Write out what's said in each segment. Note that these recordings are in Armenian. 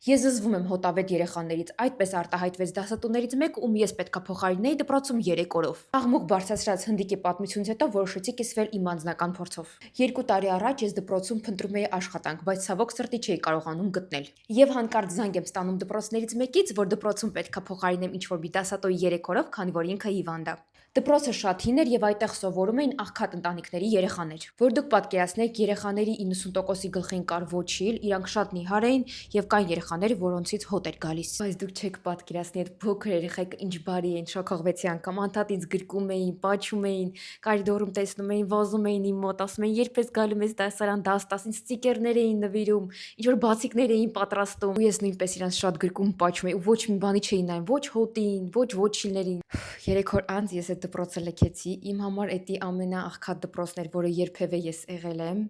Ես զզվում եմ հոտավետ երեխաներից, այդպես արտահայտվեց դասատուներից մեկը, ում ես պետքա փոխարինեի դպրոցում 3 օրով։ Աղմուկ բարձրացրած հնդիկի պատմությունից հետո որոշեցի կիսվել իմ անձնական փորձով։ 2 տարի առաջ ես դպրոցում փնտրում էի աշխատանք, բայց ցավոք սրտի չէի կարողանում գտնել։ Եվ հանկարծ զանգ եմ ստանում դպրոցներից մեկից, որ դպրոցում պետքա փոխարինեմ ինչ-որ մի դասատուի 3 օրով, քանի որ ինքը հիվանդ է։ Դպրոցը շատ հին էր եւ այդտեղ սովորում էին աղքատ ընտանիքների երեխաներ։ Որ դուք պատկերացնեք, երեխաների 90%-ի գլխին կար ոչիլ, իրանք շատ նիհար էին եւ կային երեխաներ, որոնցից հոտ էր գալիս։ Բայց դուք չեք պատկերացնի այդ փոքր երեխեք ինչ բարի են, շոկողվեցի անգամ անդադ ինձ գրկում էին, պաչում էին, կարիդորում տեսնում էին, վազում էին իմ մոտ, ասում էին երբ ես գալու ես դասարան, դաս ինձ ստիկերներ էին նվիրում, ինչ որ բացիկներ էին պատրաստում։ Ու ես նույնպես իրանց շատ գրկում պաչում էի ու ոչ մի բանի չէի նայում, ոչ հոտին, ոչ ոչիլներին։ 3 օր անց ես այդ դպրոցը լքեցի, իմ համար էդի ամենաաղքատ դպրոցն էր, որը երբևէ ես եղել եմ,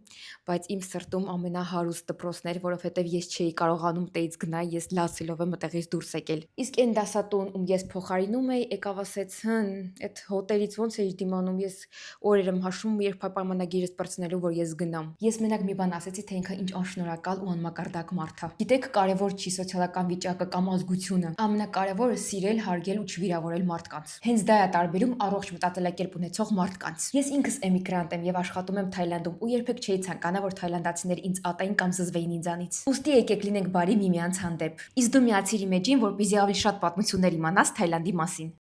բայց իմ սրտում ամենահարուստ դպրոցն էր, որովհետև ես չէի կարողանում տեից գնալ, ես լացելով եմ այդտեղից դուրս եկել։ Իսկ այն դասատուն, ում ես փոխարինում էի, եկավ ասեց, այդ հոտելից ոնց էիր դիմանում, ես օրեր եմ հաշվում, երբ պայմանագիրս պրծնելու, որ ես գնամ։ Ես մենակ մի բան ասեցի, թե ինքը ինչ անշնորհակալ ու անմակարդակ մարդ է։ Գիտեք, կարևոր չի սոցիալական վիճակը կամ ազգությունը, ամենակարևորը սիրել, հարգել ու չվիրավորել մարդկանց։ Հենց դա է տարբերում առողջ մտածելակերպ ունեցող մարդկանց։ Ես ինքս էմիգրանտ եմ եւ աշխատում եմ Թայլանդում ու երբեք չէի ցանկանա, որ թայլանդացիներ ինձ ատային կամ զզվեին ինձանից։ Ուստի եկեք լինենք բարի միմյանց հանդեպ։ Իսկ դու միացիր իմեջին, որպեսզի ավելի շատ պատմություններ իմանաս Թայլանդի մասին։